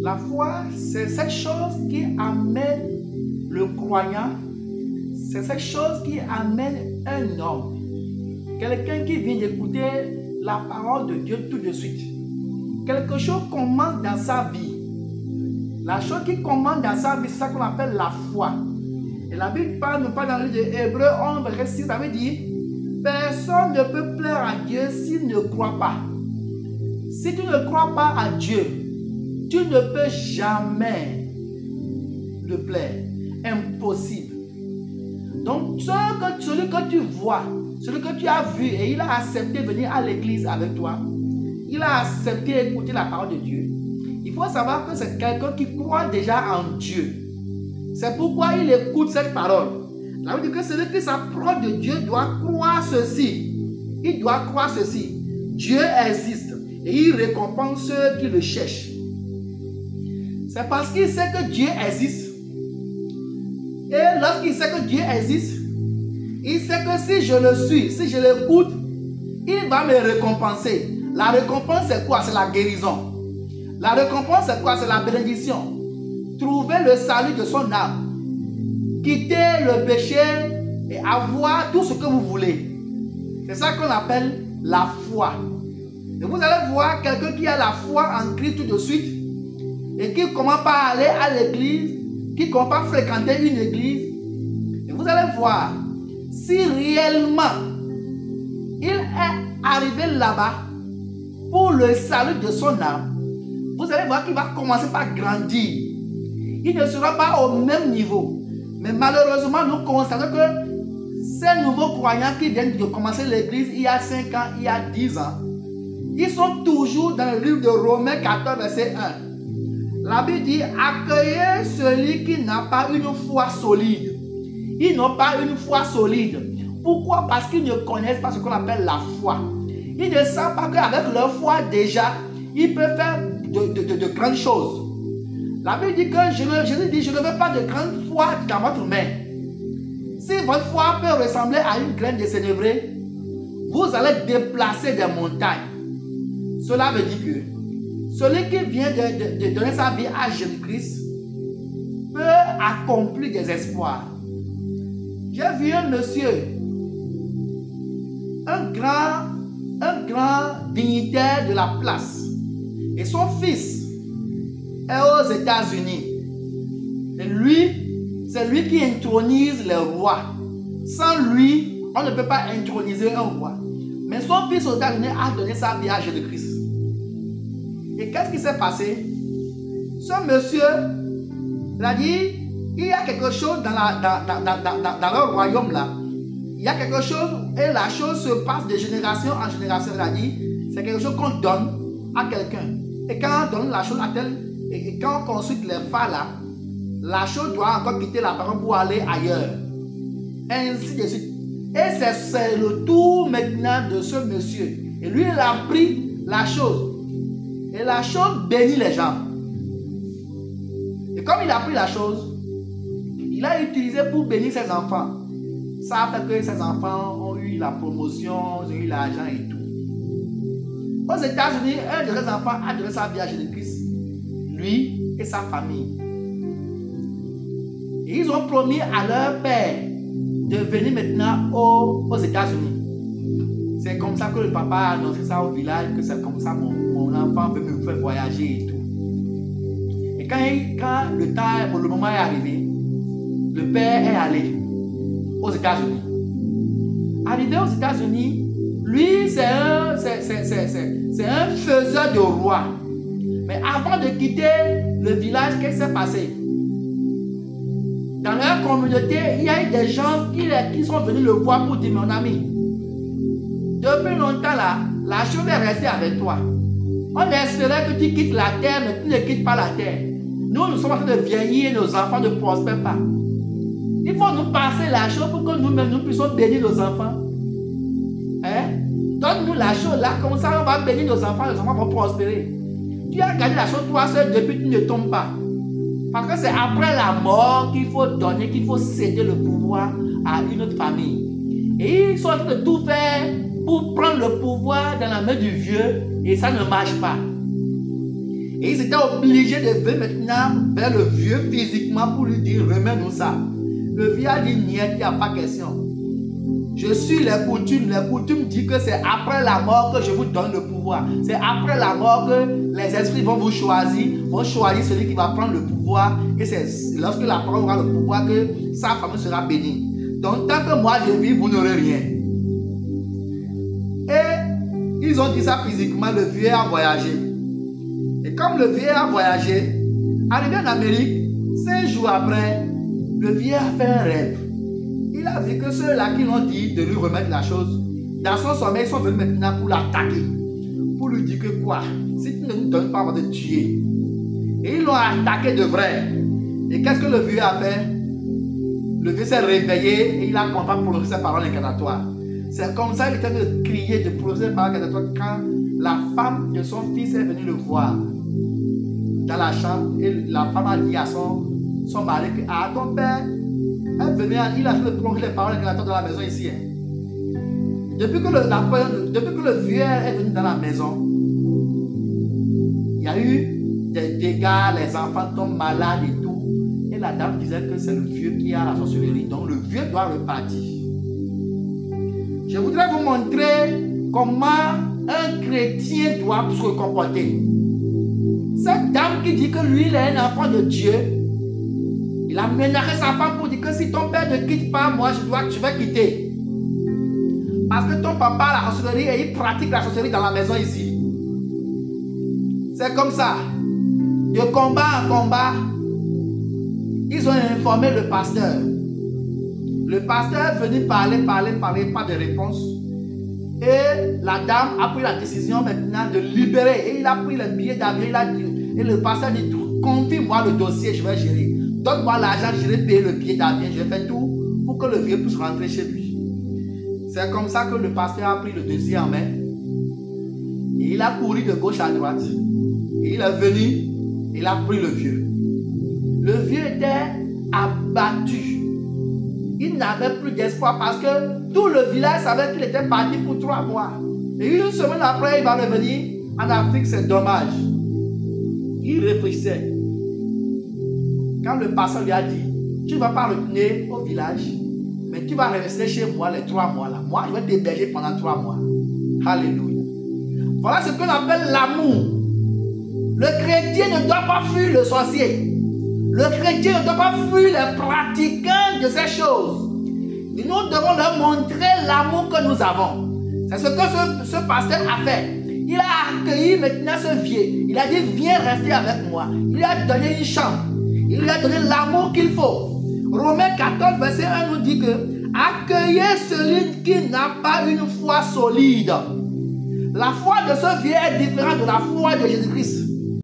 La foi, c'est cette chose qui amène le croyant, c'est cette chose qui amène un homme, quelqu'un qui vient d'écouter la parole de Dieu tout de suite. Quelque chose commence dans sa vie. La chose qui commence dans sa vie, c'est ça qu'on appelle la foi. Et la Bible nous parle dans le livre de Hébreux 11, verset 6, ça veut dire personne ne peut plaire à Dieu s'il ne croit pas. Si tu ne crois pas à Dieu, tu ne peux jamais le plaire. Impossible. Donc, celui que tu vois, celui que tu as vu et il a accepté de venir à l'église avec toi, il a accepté d'écouter la parole de Dieu. Il faut savoir que c'est quelqu'un qui croit déjà en Dieu. C'est pourquoi il écoute cette parole. Ça veut dire que celui qui s'approche de Dieu doit croire ceci. Il doit croire ceci. Dieu existe et il récompense ceux qui le cherchent. C'est parce qu'il sait que Dieu existe. Et lorsqu'il sait que Dieu existe, il sait que si je le suis, si je l'écoute, il va me récompenser. La récompense c'est quoi? C'est la guérison. La récompense c'est quoi? C'est la bénédiction. Trouver le salut de son âme. Quitter le péché et avoir tout ce que vous voulez. C'est ça qu'on appelle la foi. Et vous allez voir quelqu'un qui a la foi en Christ tout de suite et qui ne commence pas à aller à l'église, qui ne commence pas à fréquenter une église. Et vous allez voir si réellement il est arrivé là-bas pour le salut de son âme. Vous allez voir qu'il va commencer par grandir. Il ne sera pas au même niveau. Mais malheureusement, nous constatons que ces nouveaux croyants qui viennent de commencer l'église il y a 5 ans, il y a 10 ans, ils sont toujours dans le livre de Romains 14, verset 1. La Bible dit, accueillez celui qui n'a pas une foi solide. Ils n'ont pas une foi solide. Pourquoi? Parce qu'ils ne connaissent pas ce qu'on appelle la foi. Ils ne savent pas qu'avec leur foi déjà, ils peuvent faire de grandes choses. La Bible dit que Jésus dit, je ne veux pas de grande foi dans votre main. Si votre foi peut ressembler à une graine de sénévré, vous allez déplacer des montagnes. Cela veut dire que celui qui vient de donner sa vie à Jésus-Christ peut accomplir des espoirs. J'ai vu un monsieur, un grand dignitaire de la place, et son fils est aux États-Unis. Et lui, c'est lui qui intronise les rois. Sans lui, on ne peut pas introniser un roi. Mais son fils aux États-Unis a donné sa vie à Jésus-Christ. Et qu'est-ce qui s'est passé? Ce monsieur, il a dit, il y a quelque chose dans leur royaume là. Il y a quelque chose et la chose se passe de génération en génération. Il a dit, c'est quelque chose qu'on donne à quelqu'un. Et quand on donne la chose à tel, et quand on consulte les phares là, la chose doit encore quitter la parole pour aller ailleurs. Ainsi de suite. Et c'est le tour maintenant de ce monsieur. Et lui, il a pris la chose. Et la chose bénit les gens. Et comme il a pris la chose, il a utilisé pour bénir ses enfants. Ça a fait que ses enfants ont eu la promotion, ils ont eu l'argent et tout. Aux États-Unis, un de ses enfants a donné sa vie à Jésus-Christ. Lui et sa famille. Et ils ont promis à leur père de venir maintenant aux États-Unis. C'est comme ça que le papa a annoncé ça au village, que c'est comme ça mon enfant veut me faire voyager et tout. Et quand le moment est arrivé, le père est allé aux États-Unis. Arrivé aux États-Unis, lui c'est un faiseur de roi. Mais avant de quitter le village, qu'est-ce qui s'est passé? Dans leur communauté, il y a eu des gens qui sont venus le voir pour dire, mon ami, depuis longtemps là, la chose est restée avec toi. On espérait que tu quittes la terre, mais tu ne quittes pas la terre. Nous sommes en train de vieillir et nos enfants ne prospèrent pas. Il faut nous passer la chose pour que nous-mêmes nous puissions bénir nos enfants. Hein? Donne-nous la chose là, comme ça on va bénir nos enfants vont prospérer. Tu as gardé la chose toi seul depuis que tu ne tombes pas. Parce que c'est après la mort qu'il faut donner, qu'il faut céder le pouvoir à une autre famille. Et ils sont en train de tout faire pour prendre le pouvoir dans la main du vieux et ça ne marche pas. Et ils étaient obligés de venir maintenant vers le vieux physiquement pour lui dire, remets-nous ça. Le vieux a dit, il n'y a pas question. Je suis les coutumes. Les coutumes disent que c'est après la mort que je vous donne le pouvoir. C'est après la mort que les esprits vont vous choisir, vont choisir celui qui va prendre le pouvoir. Et c'est lorsque la parole aura le pouvoir que sa famille sera bénie. Donc tant que moi je vis, vous n'aurez rien. Et ils ont dit ça physiquement, le vieux a voyagé. Et comme le vieux a voyagé, arrivé en Amérique, 5 jours après, le vieux a fait un rêve. Il a vu que ceux-là qui l'ont dit de lui remettre la chose, dans son sommeil, ils sont venus maintenant pour l'attaquer. Pour lui dire que quoi? Si tu ne nous donnes pas, on va te tuer. Et ils l'ont attaqué de vrai. Et qu'est-ce que le vieux a fait? Le vieux s'est réveillé et il a commencé à prononcer ses paroles incantatoires. C'est comme ça qu'il était de crier, de prononcer ses paroles incantatoires quand la femme de son fils est venue le voir dans la chambre. Et la femme a dit à son mari que ton père, il a fait prononcer les paroles incantatoires dans la maison ici. Depuis que le vieux est venu dans la maison, il y a eu des dégâts, les enfants tombent malades et tout. Et la dame disait que c'est le vieux qui a la sorcellerie. Donc le vieux doit repartir. Je voudrais vous montrer comment un chrétien doit se comporter. Cette dame qui dit que lui, il est un enfant de Dieu, il a menacé sa femme pour dire que si ton père ne quitte pas, moi je vais quitter. Parce que ton papa a la sorcellerie et il pratique la sorcellerie dans la maison ici. C'est comme ça. De combat en combat, ils ont informé le pasteur. Le pasteur est venu parler, pas de réponse. Et la dame a pris la décision maintenant de libérer. Et il a pris le billet d'avion. Et le pasteur dit, confie-moi le dossier, je vais gérer. Donne-moi l'argent, je vais payer le billet d'avion. Je fais tout pour que le vieux puisse rentrer chez lui. C'est comme ça que le pasteur a pris le dossier en main. Et il a couru de gauche à droite. Et il est venu, il a pris le vieux. Le vieux était abattu. Il n'avait plus d'espoir parce que tout le village savait qu'il était parti pour 3 mois. Et une semaine après, il va revenir en Afrique, c'est dommage. Il réfléchissait. Quand le pasteur lui a dit, tu ne vas pas retourner au village, mais tu vas rester chez moi les 3 mois là. Moi, je vais t'héberger pendant 3 mois. Alléluia. Voilà ce qu'on appelle l'amour. Le chrétien ne doit pas fuir le sorcier. Le chrétien ne doit pas fuir les pratiquants de ces choses. Nous devons leur montrer l'amour que nous avons. C'est ce que ce pasteur a fait. Il a accueilli maintenant ce vieux. Il a dit, viens rester avec moi. Il lui a donné une chambre. Il lui a donné l'amour qu'il faut. Romains 14, verset 1 nous dit que accueillez celui qui n'a pas une foi solide. La foi de ce vieux est différente de la foi de Jésus-Christ.